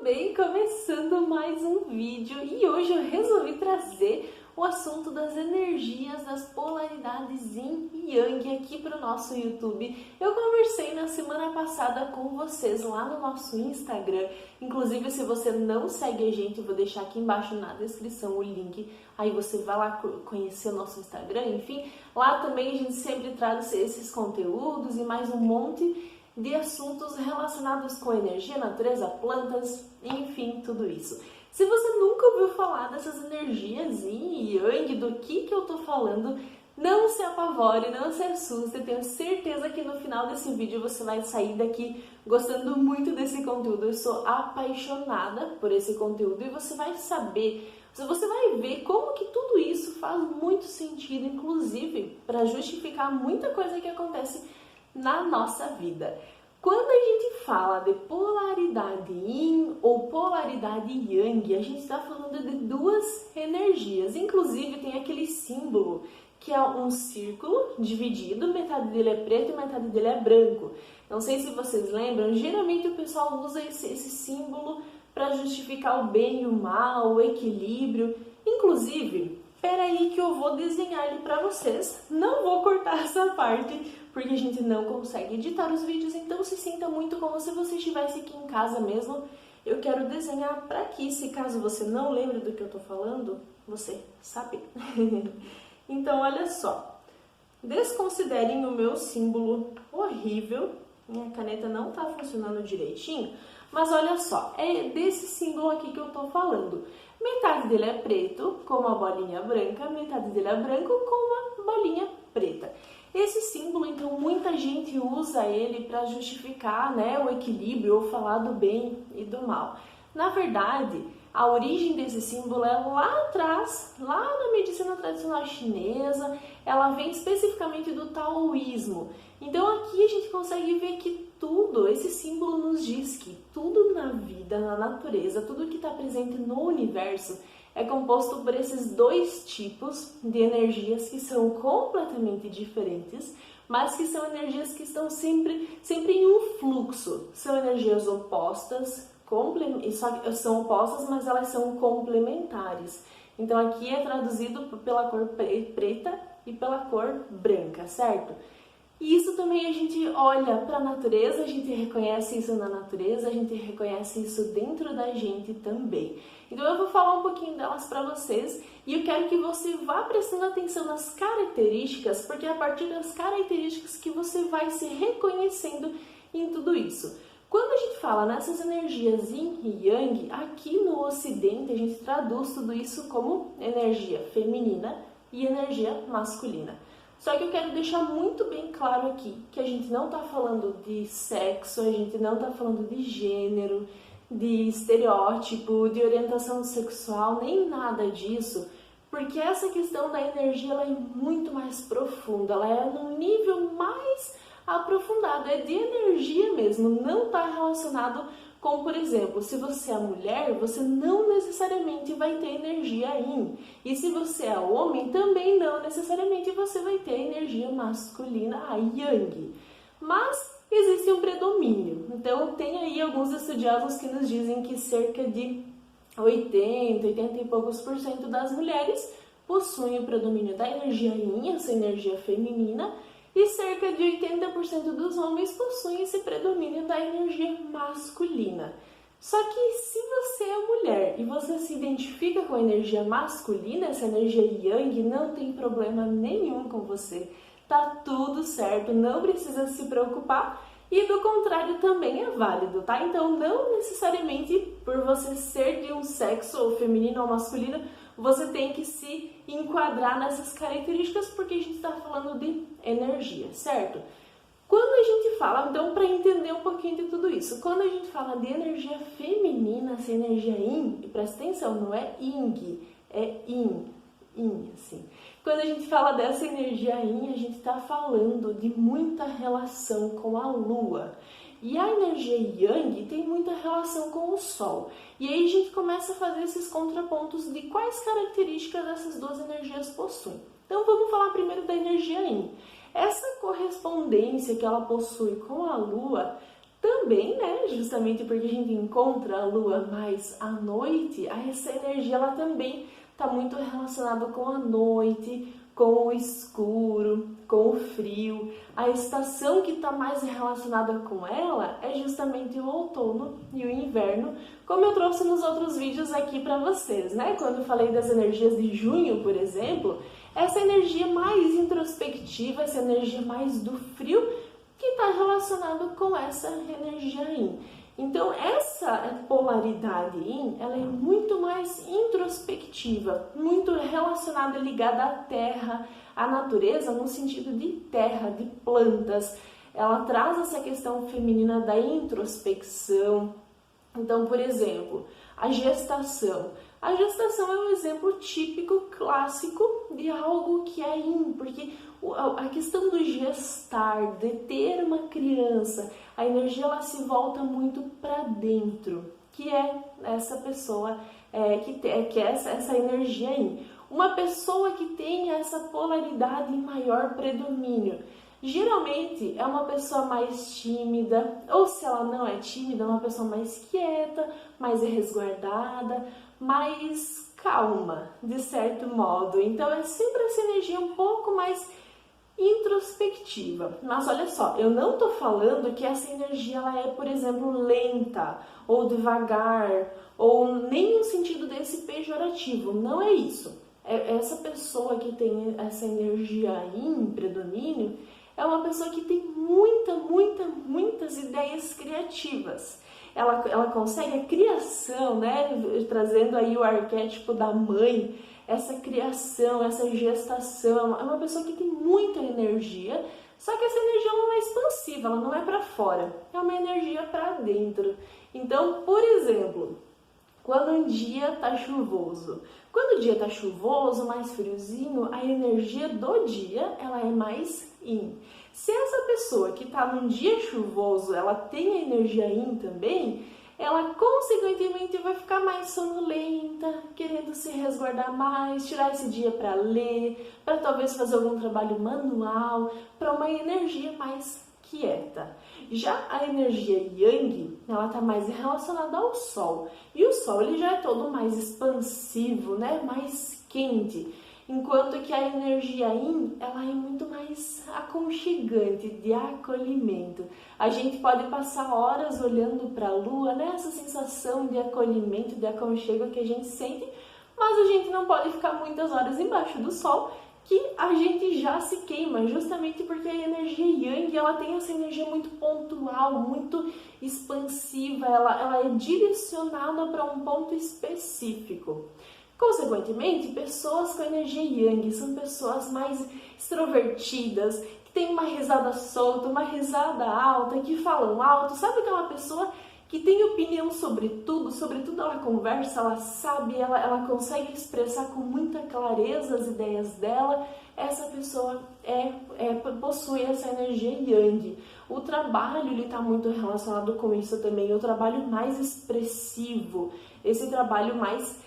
bem, começando mais um vídeo e hoje eu resolvi trazer o assunto das energias, das polaridades Yin e Yang aqui para o nosso YouTube. Eu conversei na semana passada com vocês lá no nosso Instagram, inclusive se você não segue a gente, eu vou deixar aqui embaixo na descrição o link, aí você vai lá conhecer o nosso Instagram, enfim, lá também a gente sempre traz esses conteúdos e mais um monte de assuntos relacionados com energia, natureza, plantas, enfim, tudo isso. Se você nunca ouviu falar dessas energias Yin e Yang, do que eu tô falando, não se apavore, não se assuste, eu tenho certeza que no final desse vídeo você vai sair daqui gostando muito desse conteúdo. Eu sou apaixonada por esse conteúdo e você vai saber, você vai ver como que tudo isso faz muito sentido, inclusive para justificar muita coisa que acontece na nossa vida. Quando a gente fala de polaridade Yin ou polaridade Yang, a gente está falando de duas energias. Inclusive tem aquele símbolo que é um círculo dividido, metade dele é preto e metade dele é branco. Não sei se vocês lembram, geralmente o pessoal usa esse símbolo para justificar o bem e o mal, o equilíbrio. Inclusive, espera aí que eu vou desenhar ele para vocês. Não vou cortar essa parte, porque a gente não consegue editar os vídeos, então se sinta muito como se você estivesse aqui em casa mesmo. Eu quero desenhar para aqui, se caso você não lembre do que eu tô falando, você sabe. Então, olha só. Desconsiderem o meu símbolo horrível. Minha caneta não tá funcionando direitinho, mas olha só, é desse símbolo aqui que eu tô falando. Metade dele é preto, com uma bolinha branca, metade dele é branco, com uma bolinha preta. Esse símbolo, então, muita gente usa ele para justificar, né, o equilíbrio ou falar do bem e do mal. Na verdade, a origem desse símbolo é lá atrás, lá na medicina tradicional chinesa, ela vem especificamente do taoísmo. Então aqui a gente consegue ver que tudo, esse símbolo nos diz que tudo na vida, na natureza, tudo que está presente no universo é composto por esses dois tipos de energias que são completamente diferentes, mas que são energias que estão sempre em um fluxo. São energias opostas, são opostas, mas elas são complementares. Então aqui é traduzido pela cor preta e pela cor branca, certo? E isso também a gente olha para a natureza, a gente reconhece isso na natureza, a gente reconhece isso dentro da gente também. Então eu vou falar um pouquinho delas para vocês e eu quero que você vá prestando atenção nas características, porque é a partir das características que você vai se reconhecendo em tudo isso. Quando a gente fala nessas energias Yin e Yang, aqui no Ocidente a gente traduz tudo isso como energia feminina e energia masculina. Só que eu quero deixar muito bem claro aqui que a gente não está falando de sexo, a gente não está falando de gênero, de estereótipo, de orientação sexual, nem nada disso, porque essa questão da energia ela é muito mais profunda, ela é num nível mais aprofundado, é de energia mesmo, não está relacionado com, por exemplo, se você é mulher, você não necessariamente vai ter energia Yin. E se você é homem, também não necessariamente você vai ter energia masculina, a Yang. Mas existe um predomínio. Então, tem aí alguns estudiosos que nos dizem que cerca de 80 e poucos por cento das mulheres possuem o predomínio da energia Yin, essa energia feminina, e cerca de 80% dos homens possuem esse predomínio da energia masculina. Só que se você é mulher e você se identifica com a energia masculina, essa energia Yang, não tem problema nenhum com você. Tá tudo certo, não precisa se preocupar. E do contrário também é válido, tá? Então não necessariamente por você ser de um sexo ou feminino ou masculino, você tem que se enquadrar nessas características porque a gente está falando de energia, certo? Quando a gente fala, então para entender um pouquinho de tudo isso, quando a gente fala de energia feminina, essa energia Yin, e presta atenção, não é Ying, é Yin, assim. Quando a gente fala dessa energia Yin, a gente está falando de muita relação com a Lua. E a energia Yang tem muita relação com o Sol. E aí a gente começa a fazer esses contrapontos de quais características essas duas energias possuem. Então vamos falar primeiro da energia Yin. Essa correspondência que ela possui com a Lua Também, né, justamente porque a gente encontra a lua mais à noite, essa energia ela também está muito relacionada com a noite, com o escuro, com o frio. A estação que está mais relacionada com ela é justamente o outono e o inverno, como eu trouxe nos outros vídeos aqui para vocês, né? Quando eu falei das energias de junho, por exemplo, essa energia mais introspectiva, essa energia mais do frio, que está relacionado com essa energia Yin. Então, essa polaridade Yin, ela é muito mais introspectiva, muito relacionada, ligada à terra, à natureza, no sentido de terra, de plantas. Ela traz essa questão feminina da introspecção. Então, por exemplo, a gestação. A gestação é um exemplo típico, clássico, de algo que é Yin, porque a questão do gestar, de ter uma criança, a energia ela se volta muito para dentro, que é essa pessoa, que é essa energia Yin. Uma pessoa que tem essa polaridade em maior predomínio, geralmente é uma pessoa mais tímida, ou se ela não é tímida, é uma pessoa mais quieta, mais resguardada, mais calma, de certo modo. Então é sempre essa energia um pouco mais introspectiva. Mas olha só, eu não tô falando que essa energia ela é, por exemplo, lenta ou devagar, ou nem no sentido desse pejorativo, não é isso. Essa pessoa que tem essa energia em predomínio é uma pessoa que tem muitas ideias criativas. Ela consegue a criação, né? Trazendo aí o arquétipo da mãe, essa criação, essa gestação. É uma pessoa que tem muita energia, só que essa energia não é expansiva, ela não é para fora, é uma energia para dentro. Então, por exemplo, quando um dia tá chuvoso, mais friozinho, a energia do dia ela é mais Yin. Se essa pessoa que está num dia chuvoso, ela tem a energia Yin também, ela consequentemente vai ficar mais sonolenta, querendo se resguardar mais, tirar esse dia para ler, para talvez fazer algum trabalho manual, para uma energia mais quieta. Já a energia Yang, ela está mais relacionada ao Sol. E o Sol ele já é todo mais expansivo, né? Mais quente. Enquanto que a energia Yin, ela é muito mais aconchegante, de acolhimento. A gente pode passar horas olhando para a Lua, né? Essa sensação de acolhimento, de aconchego que a gente sente, mas a gente não pode ficar muitas horas embaixo do Sol, que a gente já se queima, justamente porque a energia Yang, ela tem essa energia muito pontual, muito expansiva, ela é direcionada para um ponto específico. Consequentemente, pessoas com energia Yang são pessoas mais extrovertidas, que têm uma risada solta, uma risada alta, que falam alto. Sabe aquela pessoa que tem opinião sobre tudo ela conversa, ela sabe, ela consegue expressar com muita clareza as ideias dela. Essa pessoa possui essa energia Yang. O trabalho está muito relacionado com isso também, o trabalho mais expressivo, esse trabalho mais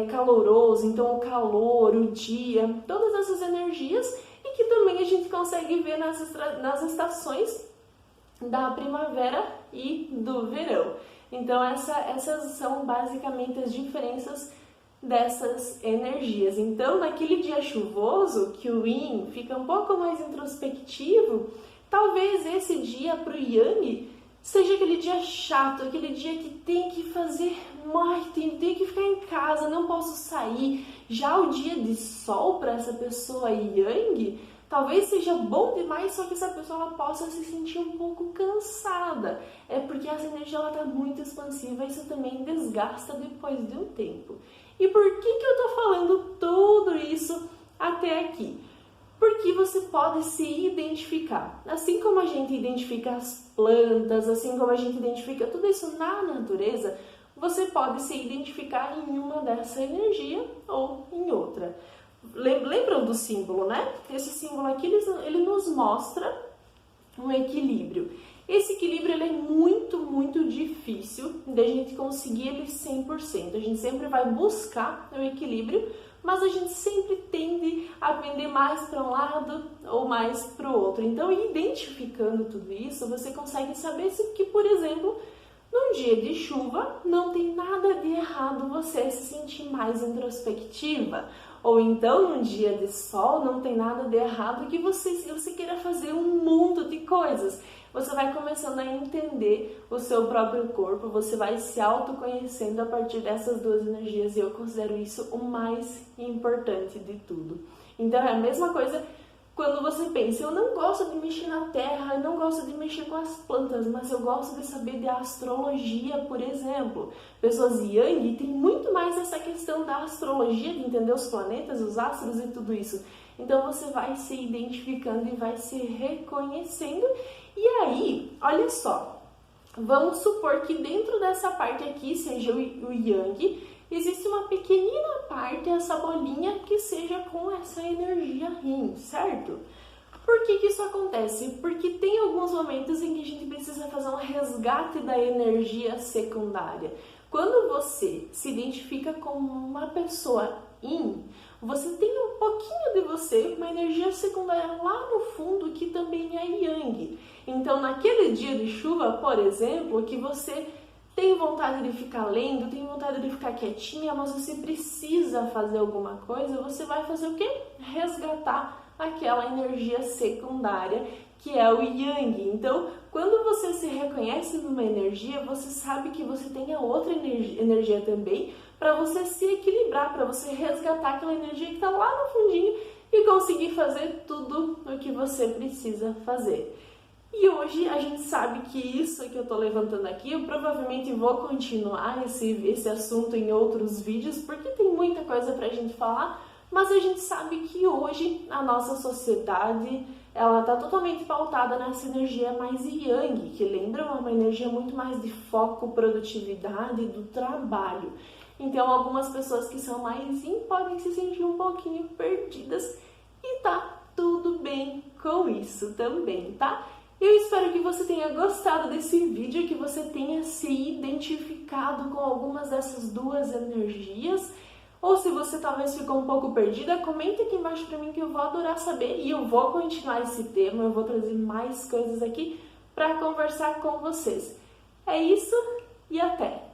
caloroso, então o calor, o dia, todas essas energias, e que também a gente consegue ver nas estações da primavera e do verão. Então essas são basicamente as diferenças dessas energias. Então naquele dia chuvoso, que o Yin fica um pouco mais introspectivo, talvez esse dia para o Yang seja aquele dia chato, aquele dia que tem que fazer tem que ficar em casa, não posso sair. Já o dia de sol para essa pessoa Yang, talvez seja bom demais, só que essa pessoa ela possa se sentir um pouco cansada. É porque essa energia está muito expansiva e isso também desgasta depois de um tempo. E por que eu estou falando tudo isso até aqui? Porque você pode se identificar. Assim como a gente identifica as plantas, assim como a gente identifica tudo isso na natureza, você pode se identificar em uma dessa energia ou em outra. Lembram do símbolo, né? Esse símbolo aqui, ele nos mostra um equilíbrio. Esse equilíbrio ele é muito difícil da gente conseguir ele 100%. A gente sempre vai buscar o equilíbrio, mas a gente sempre tende a pender mais para um lado ou mais para o outro. Então, identificando tudo isso, você consegue saber se que, por exemplo, num dia de chuva, não tem nada de errado você se sentir mais introspectiva. Ou então, num dia de sol, não tem nada de errado que você queira fazer um mundo de coisas. Você vai começando a entender o seu próprio corpo, você vai se autoconhecendo a partir dessas duas energias. E eu considero isso o mais importante de tudo. Então, é a mesma coisa quando você pensa, eu não gosto de mexer na terra, eu não gosto de mexer com as plantas, mas eu gosto de saber de astrologia, por exemplo. Pessoas Yang têm muito mais essa questão da astrologia, de entender os planetas, os astros e tudo isso. Então você vai se identificando e vai se reconhecendo. E aí, olha só, vamos supor que dentro dessa parte aqui seja o Yang, existe uma pequenina parte, essa bolinha, que seja com essa energia Yin, certo? Por que isso acontece? Porque tem alguns momentos em que a gente precisa fazer um resgate da energia secundária. Quando você se identifica como uma pessoa Yin, você tem um pouquinho de você, uma energia secundária lá no fundo que também é Yang. Então, naquele dia de chuva, por exemplo, que você tem vontade de ficar lendo, tem vontade de ficar quietinha, mas você precisa fazer alguma coisa, você vai fazer o quê? Resgatar aquela energia secundária que é o Yang. Então, quando você se reconhece numa energia, você sabe que você tem a outra energia também para você se equilibrar, para você resgatar aquela energia que está lá no fundinho e conseguir fazer tudo o que você precisa fazer. E hoje a gente sabe que isso que eu tô levantando aqui, eu provavelmente vou continuar esse assunto em outros vídeos, porque tem muita coisa pra gente falar, mas a gente sabe que hoje a nossa sociedade, ela tá totalmente pautada nessa energia mais Yang, que lembra uma energia muito mais de foco, produtividade, do trabalho. Então algumas pessoas que são mais Yin podem se sentir um pouquinho perdidas e tá tudo bem com isso também, tá? Eu espero que você tenha gostado desse vídeo, que você tenha se identificado com algumas dessas duas energias. Ou se você talvez ficou um pouco perdida, comenta aqui embaixo pra mim que eu vou adorar saber. E eu vou continuar esse tema, eu vou trazer mais coisas aqui pra conversar com vocês. É isso e até!